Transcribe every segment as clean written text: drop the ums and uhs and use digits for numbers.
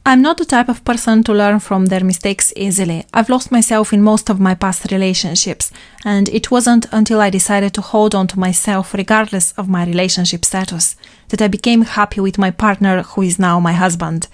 I'm not the type of person to learn from their mistakes easily. I've lost myself in most of my past relationships, and it wasn't until I decided to hold on to myself regardless of my relationship status that I became happy with my partner who is now my husband.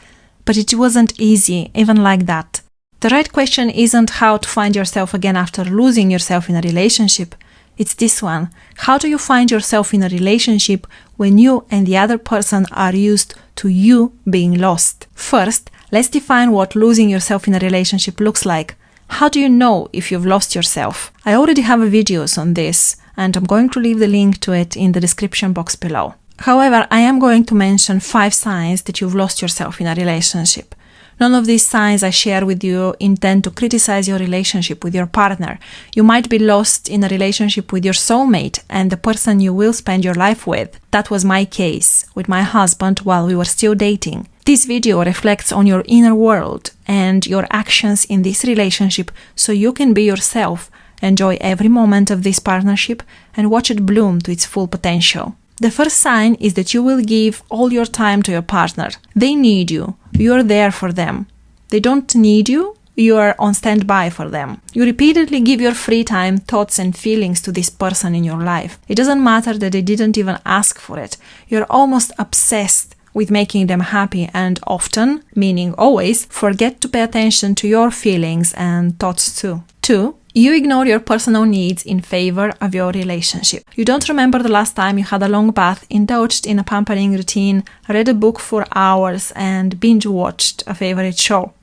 But it wasn't easy, even like that. The right question isn't how to find yourself again after losing yourself in a relationship. It's this one. How do you find yourself in a relationship when you and the other person are used to you being lost? First, let's define what losing yourself in a relationship looks like. How do you know if you've lost yourself? I already have videos on this, and I'm going to leave the link to it in the description box below. However, I am going to mention 5 signs that you've lost yourself in a relationship. None of these signs I share with you intend to criticize your relationship with your partner. You might be lost in a relationship with your soulmate and the person you will spend your life with. That was my case with my husband while we were still dating. This video reflects on your inner world and your actions in this relationship so you can be yourself, enjoy every moment of this partnership, and watch it bloom to its full potential. The first sign is that you will give all your time to your partner. They need you. You're there for them. They don't need you. You are on standby for them. You repeatedly give your free time, thoughts and feelings to this person in your life. It doesn't matter that they didn't even ask for it. You're almost obsessed with making them happy and often, meaning always, forget to pay attention to your feelings and thoughts too. 2. You ignore your personal needs in favor of your relationship. You don't remember the last time you had a long bath, indulged in a pampering routine, read a book for hours, and binge-watched a favorite show.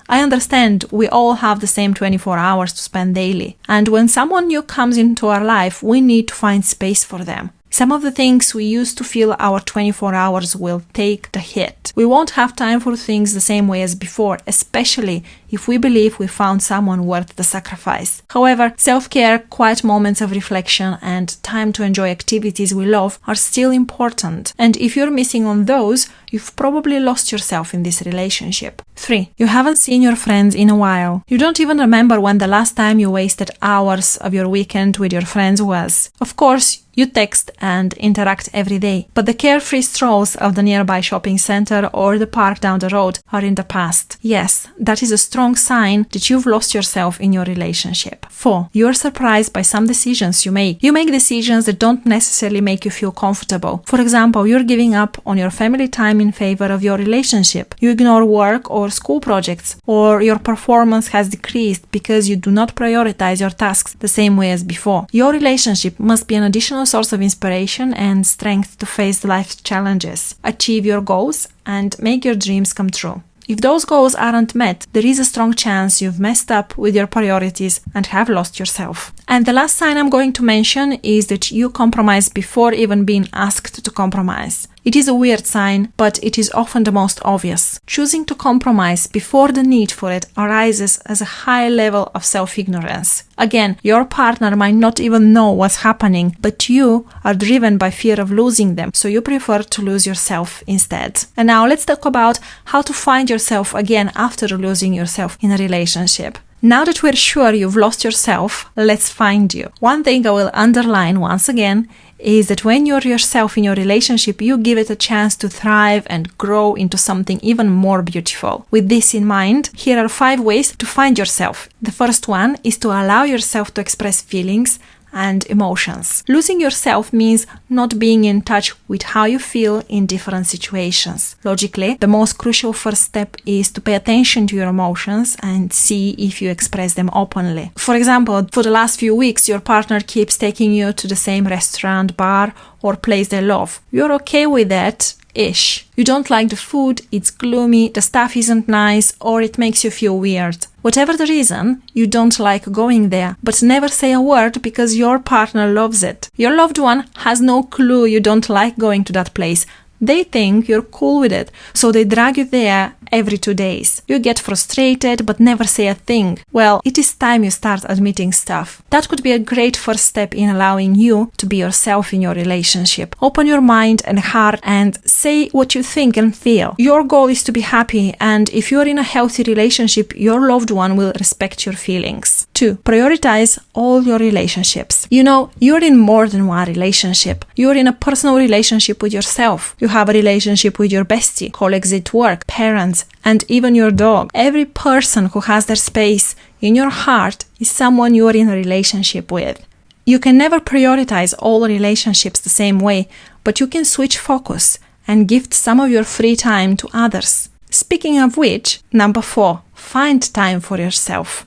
I understand we all have the same 24 hours to spend daily, and when someone new comes into our life, we need to find space for them. Some of the things we used to fill our 24 hours will take the hit. We won't have time for things the same way as before, especially if we believe we found someone worth the sacrifice. However, self-care, quiet moments of reflection, and time to enjoy activities we love are still important. And if you're missing on those, you've probably lost yourself in this relationship. 3. You haven't seen your friends in a while. You don't even remember when the last time you wasted hours of your weekend with your friends was. Of course, you text and interact every day, but the carefree strolls of the nearby shopping center or the park down the road are in the past. Yes, that is a strong sign that you've lost yourself in your relationship. 4. You're surprised by some decisions you make. You make decisions that don't necessarily make you feel comfortable. For example, you're giving up on your family time in favor of your relationship. You ignore work or school projects, or your performance has decreased because you do not prioritize your tasks the same way as before. Your relationship must be an additional source of inspiration and strength to face life's challenges, achieve your goals, and make your dreams come true. If those goals aren't met, there is a strong chance you've messed up with your priorities and have lost yourself. And the last sign I'm going to mention is that you compromise before even being asked to compromise. It is a weird sign, but it is often the most obvious. Choosing to compromise before the need for it arises as a high level of self-ignorance. Again, your partner might not even know what's happening, but you are driven by fear of losing them, so you prefer to lose yourself instead. And now let's talk about how to find yourself again after losing yourself in a relationship. Now that we're sure you've lost yourself, let's find you. One thing I will underline once again is that when you're yourself in your relationship, you give it a chance to thrive and grow into something even more beautiful. With this in mind, here are 5 ways to find yourself. The first one is to allow yourself to express feelings and emotions. Losing yourself means not being in touch with how you feel in different situations. Logically, the most crucial first step is to pay attention to your emotions and see if you express them openly. For example, for the last few weeks, your partner keeps taking you to the same restaurant, bar, or place they love. You're okay with that? Ish. You don't like the food, it's gloomy, the staff isn't nice, or it makes you feel weird. Whatever the reason, you don't like going there, but never say a word because your partner loves it. Your loved one has no clue you don't like going to that place. They think you're cool with it, so they drag you there every 2 days. You get frustrated but never say a thing. Well, it is time you start admitting stuff. That could be a great first step in allowing you to be yourself in your relationship. Open your mind and heart and say what you think and feel. Your goal is to be happy, and if you're in a healthy relationship, your loved one will respect your feelings. 2. Prioritize all your relationships. You know, you're in more than one relationship. You're in a personal relationship with yourself. You have a relationship with your bestie, colleagues at work, parents, and even your dog. Every person who has their space in your heart is someone you're in a relationship with. You can never prioritize all relationships the same way, but you can switch focus and gift some of your free time to others. Speaking of which, number 4, find time for yourself.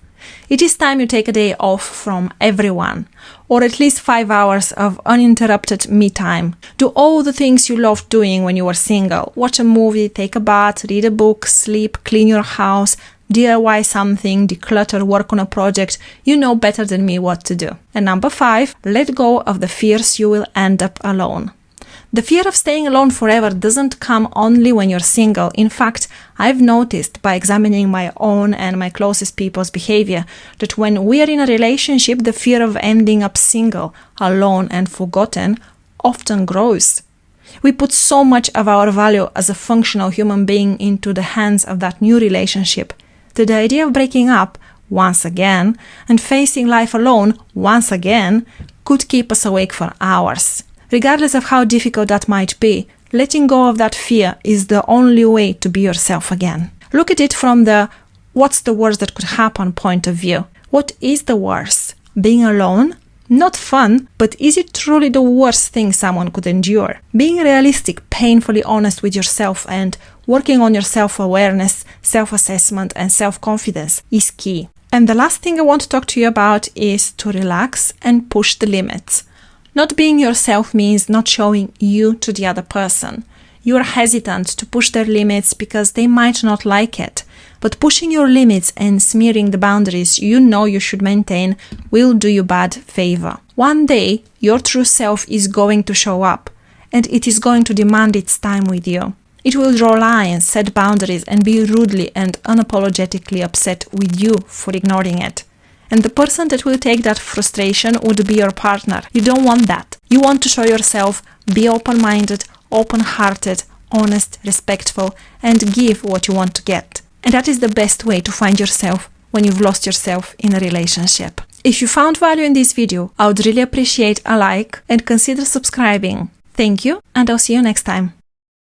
It is time you take a day off from everyone, or at least 5 hours of uninterrupted me time. Do all the things you loved doing when you were single. Watch a movie, take a bath, read a book, sleep, clean your house, DIY something, declutter, work on a project. You know better than me what to do. And number 5, let go of the fears you will end up alone. The fear of staying alone forever doesn't come only when you're single. In fact, I've noticed by examining my own and my closest people's behavior that when we are in a relationship, the fear of ending up single, alone, and forgotten often grows. We put so much of our value as a functional human being into the hands of that new relationship that the idea of breaking up once again and facing life alone once again could keep us awake for hours. Regardless of how difficult that might be, letting go of that fear is the only way to be yourself again. Look at it from the what's the worst that could happen point of view. What is the worst? Being alone? Not fun, but is it truly the worst thing someone could endure? Being realistic, painfully honest with yourself and working on your self-awareness, self-assessment and self-confidence is key. And the last thing I want to talk to you about is to relax and push the limits. Not being yourself means not showing you to the other person. You are hesitant to push their limits because they might not like it. But pushing your limits and smearing the boundaries you know you should maintain will do you bad favor. One day, your true self is going to show up, and it is going to demand its time with you. It will draw lines, set boundaries, and be rudely and unapologetically upset with you for ignoring it. And the person that will take that frustration would be your partner. You don't want that. You want to show yourself, be open-minded, open-hearted, honest, respectful, and give what you want to get. And that is the best way to find yourself when you've lost yourself in a relationship. If you found value in this video, I would really appreciate a like and consider subscribing. Thank you, and I'll see you next time.